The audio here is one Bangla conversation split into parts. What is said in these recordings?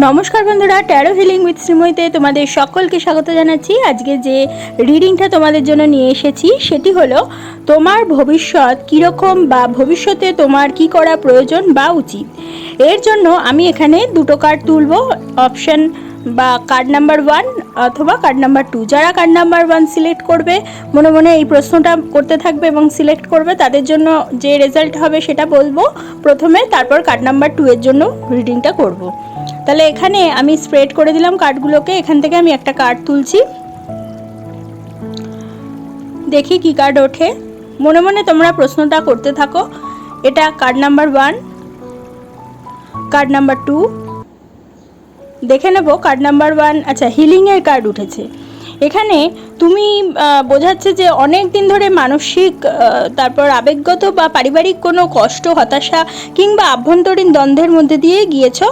নমস্কার বন্ধুরা, ট্যারো হিলিং উইথ শ্রীময়ীতে তোমাদের সকলকে স্বাগত জানাচ্ছি। আজকে যে রিডিংটা তোমাদের জন্য নিয়ে এসেছি সেটি হলো তোমার ভবিষ্যৎ কীরকম বা ভবিষ্যতে তোমার কি করা প্রয়োজন বা উচিত। এর জন্য আমি এখানে দুটো কার্ড তুলব, অপশান বা কার্ড নাম্বার 1 অথবা কার্ড নাম্বার 2। যারা কার্ড নাম্বার 1 সিলেক্ট করবে, মনে মনে এই প্রশ্নটা করতে থাকবে এবং সিলেক্ট করবে, তাদের জন্য যে রেজাল্ট হবে সেটা বলবো প্রথমে, তারপর কার্ড নাম্বার 2 এর জন্য রিডিংটা করব। তাহলে এখানে আমি স্প্রেড করে দিলাম কার্ডগুলোকে। এখান থেকে আমি একটা কার্ড তুলছি, দেখি কি কার্ড ওঠে। মনে মনে তোমরা প্রশ্নটা করতে থাকো। এটা কার্ড নাম্বার 1, কার্ড নাম্বার 2, দেখে নেব কার্ড নাম্বার 1। আচ্ছা, হিলিংয়ের কার্ড উঠেছে। এখানে তুমি বোঝাচ্ছে যে অনেক দিন ধরে মানসিক তারপর আবেগগত বা পারিবারিক কোনো কষ্ট, হতাশা কিংবা আভ্যন্তরীণ দ্বন্দ্বের মধ্যে দিয়ে গিয়েছো,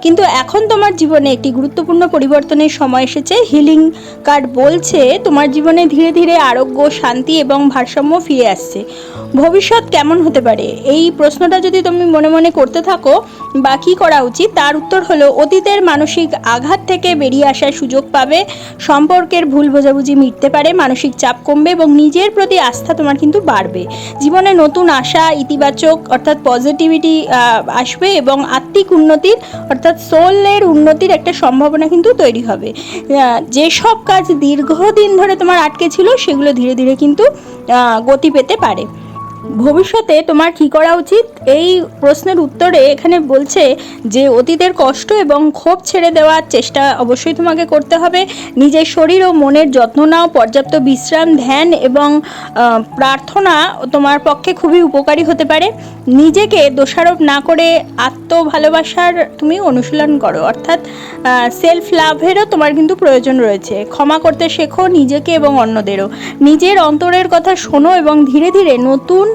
কিন্তু এখন তোমার জীবনে একটি গুরুত্বপূর্ণ পরিবর্তনের সময় এসেছে। হিলিং কার্ড বলছে তোমার জীবনে ধীরে ধীরে আরোগ্য, শান্তি এবং ভারসাম্য ফিরে আসছে। ভবিষ্যৎ কেমন হতে পারে, এই প্রশ্নটা যদি তুমি মনে মনে করতে থাকো বা কী করা উচিত, তার উত্তর হলো অতীতের মানসিক আঘাত থেকে বেরিয়ে আসার সুযোগ পাবে, সম্পর্কের ভুল বোঝাবুঝি মিটতে পারে, মানসিক চাপ কমবে এবং নিজের প্রতি আস্থা তোমার কিন্তু বাড়বে। জীবনে নতুন আশা, ইতিবাচক অর্থাৎ পজিটিভিটি আসবে এবং আত্মিক উন্নতির অর্থাৎ সোলের উন্নতির একটা সম্ভাবনা কিন্তু তৈরি হবে। যেসব কাজ দীর্ঘদিন ধরে তোমার আটকে ছিল সেগুলো ধীরে ধীরে কিন্তু গতি পেতে পারে। ভবিষ্যতে তোমার কী করা উচিত, এই প্রশ্নের উত্তরে এখানে বলছে যে অতীতের কষ্ট এবং ক্ষোভ ছেড়ে দেওয়ার চেষ্টা অবশ্যই তোমাকে করতে হবে। নিজের শরীর ও মনের যত্ন নাও, পর্যাপ্ত বিশ্রাম, ধ্যান এবং প্রার্থনা তোমার পক্ষে খুবই উপকারী হতে পারে। নিজেকে দোষারোপ না করে আত্মভালোবাসার তুমি অনুশীলন করো, অর্থাৎ সেলফ লাভেরও তোমার কিন্তু প্রয়োজন রয়েছে। ক্ষমা করতে শেখো নিজেকে এবং অন্যদেরও। নিজের অন্তরের কথা শোনো এবং ধীরে ধীরে নতুন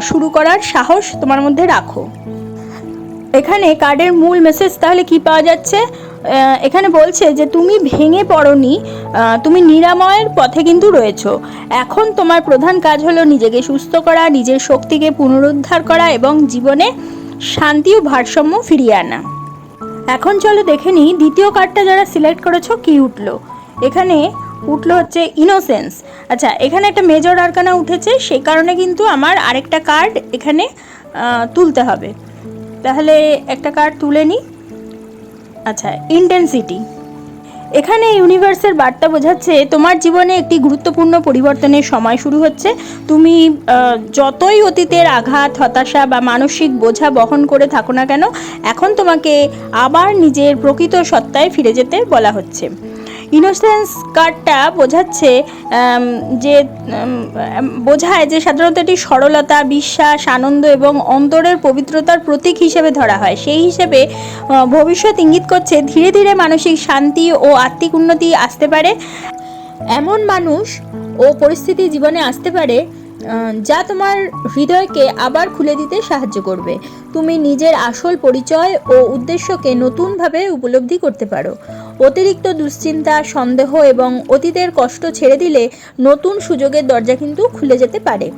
শুরু করার সাহস তোমার মধ্যে রাখো। এখানে কার্ডের মূল মেসেজ তাহলে কি পাওয়া যাচ্ছে, এখানে বলছে যে তুমি ভেঙে পড়োনি, তুমি নিরাময়ের পথে কিন্তু রয়েছো। এখন তোমার প্রধান কাজ হলো নিজেকে সুস্থ করা, নিজের শক্তিকে পুনরুদ্ধার করা এবং জীবনে শান্তি ও ভারসাম্য ফিরিয়ে আনা। এখন চলো দেখে নিই দ্বিতীয় কার্ডটা যারা সিলেক্ট করেছো কি উঠলো। এখানে উঠলো হচ্ছে ইনোসেন্স। আচ্ছা, এখানে একটা মেজর আরকানা উঠেছে, সেই কারণে কিন্তু আমার আরেকটা কার্ড এখানে তুলতে হবে। তাহলে একটা কার্ড তুলে নিই। আচ্ছা, ইন্টেন্সিটি। এখানে ইউনিভার্সের বার্তা বোঝাচ্ছে তোমার জীবনে একটি গুরুত্বপূর্ণ পরিবর্তনের সময় শুরু হচ্ছে। তুমি যতই অতীতের আঘাত, হতাশা বা মানসিক বোঝা বহন করে থাকো না কেন, এখন তোমাকে আবার নিজের প্রকৃত সত্তায় ফিরে যেতে বলা হচ্ছে। ইনোসেন্স কার্ডটা বোঝাচ্ছে বোঝায় যে সাধারণত এটি সরলতা, বিশ্বাস, আনন্দ এবং অন্তরের পবিত্রতার প্রতীক হিসেবে ধরা হয়। সেই হিসেবে ভবিষ্যৎ ইঙ্গিত করছে ধীরে ধীরে মানসিক শান্তি ও আত্মিক উন্নতি আসতে পারে। এমন মানুষ ও পরিস্থিতি জীবনে আসতে পারে যা তোমার হৃদয়কে আবার খুলে দিতে সাহায্য করবে। তুমি নিজের আসল পরিচয় ও উদ্দেশ্যকে নতুনভাবে উপলব্ধি করতে পারো। অতিরিক্ত দুশ্চিন্তা, সন্দেহ এবং অতীতের কষ্ট ছেড়ে দিলে নতুন সুযোগের দরজা কিন্তু খুলে যেতে পারে।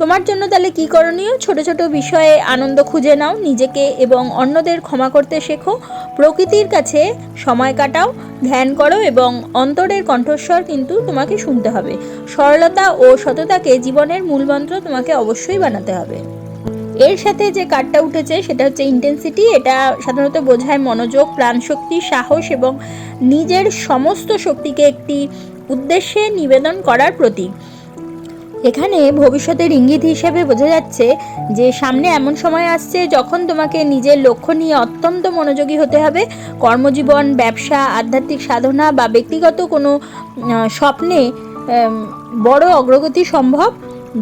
তোমার জন্য তাহলে কী করণীয়, ছোট ছোট বিষয়ে আনন্দ খুঁজে নাও, নিজেকে এবং অন্যদের ক্ষমা করতে শেখো, প্রকৃতির কাছে সময় কাটাও, ধ্যান করো এবং অন্তরের কণ্ঠস্বর কিন্তু তোমাকে শুনতে হবে। সরলতা ও সততাকে জীবনের মূলমন্ত্র তোমাকে অবশ্যই বানাতে হবে। এর সাথে যে কার্ডটা উঠেছে সেটা হচ্ছে ইন্টেন্সিটি। এটা সাধারণত বোঝায় মনোযোগ, প্রাণশক্তি, সাহস এবং নিজের সমস্ত শক্তিকে একটি উদ্দেশ্যে নিবেদন করার প্রতীক। এখানে ভবিষ্যতের ইঙ্গিত হিসেবে বোঝা যাচ্ছে যে সামনে এমন সময় আসছে যখন তোমাকে নিজের লক্ষ্য নিয়ে অত্যন্ত মনোযোগী হতে হবে। কর্মজীবন, ব্যবসা, আধ্যাত্মিক সাধনা বা ব্যক্তিগত কোনো স্বপ্নে বড় অগ্রগতি সম্ভব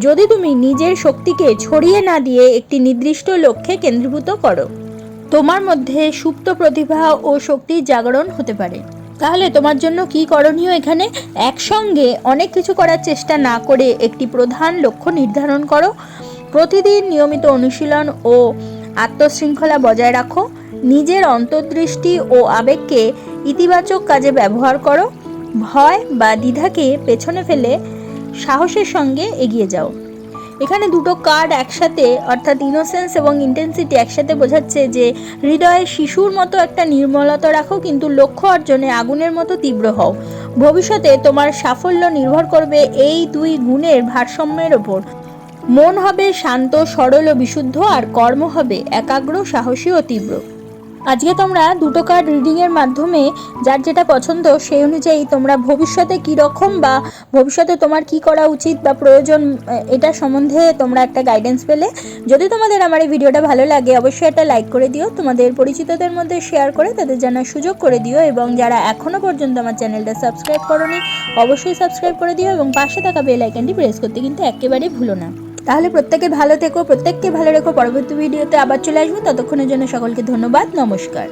যদি তুমি নিজের শক্তিকে ছড়িয়ে না দিয়ে একটি নির্দিষ্ট লক্ষ্যে কেন্দ্রীভূত করো। তোমার মধ্যে সুপ্ত প্রতিভা ও শক্তির জাগরণ হতে পারে। তাহলে তোমার জন্য কি করণীয়, এখানে একসঙ্গে অনেক কিছু করার চেষ্টা না করে একটি প্রধান লক্ষ্য নির্ধারণ করো। প্রতিদিন নিয়মিত অনুশীলন ও আত্মশৃঙ্খলা বজায় রাখো। নিজের অন্তর্দৃষ্টি ও আবেগকে ইতিবাচক কাজে ব্যবহার করো। ভয় বা দ্বিধাকে পেছনে ফেলে সাহসের সঙ্গে এগিয়ে যাও। এখানে দুটো কার্ড একসাথে অর্থাৎ ইনোসেন্স এবং ইন্টেন্সিটি একসাথে বোঝাচ্ছে যে হৃদয়ে শিশুর মতো একটা নির্মলতা রাখো, কিন্তু লক্ষ্য অর্জনে আগুনের মতো তীব্র হও। ভবিষ্যতে তোমার সাফল্য নির্ভর করবে এই দুই গুণের ভারসাম্যের ওপর। মন হবে শান্ত, সরল ও বিশুদ্ধ, আর কর্ম হবে একাগ্র, সাহসী ও তীব্র। আজকে তোমরা দুটো কার্ড রিডিংয়ের মাধ্যমে যার যেটা পছন্দ সেই অনুযায়ী তোমরা ভবিষ্যতে কী রকম বা ভবিষ্যতে তোমার কি করা উচিত বা প্রয়োজন, এটা সম্বন্ধে তোমরা একটা গাইডেন্স পেলে। যদি তোমাদের আমার এই ভিডিওটা ভালো লাগে অবশ্যই একটা লাইক করে দিও, তোমাদের পরিচিতদের মধ্যে শেয়ার করে তাদের জানার সুযোগ করে দিও, এবং যারা এখনও পর্যন্ত আমার চ্যানেলটা সাবস্ক্রাইব করোনি অবশ্যই সাবস্ক্রাইব করে দিও, এবং পাশে থাকা বেল আইকনটি প্রেস করতে কিন্তু একেবারেই ভুলো না। তাহলে প্রত্যেকে ভালো থেকো, প্রত্যেককে ভালো রেখো। পরবর্তী ভিডিওতে আবার চলে আসবো, ততক্ষণের জন্য সকলকে ধন্যবাদ, নমস্কার।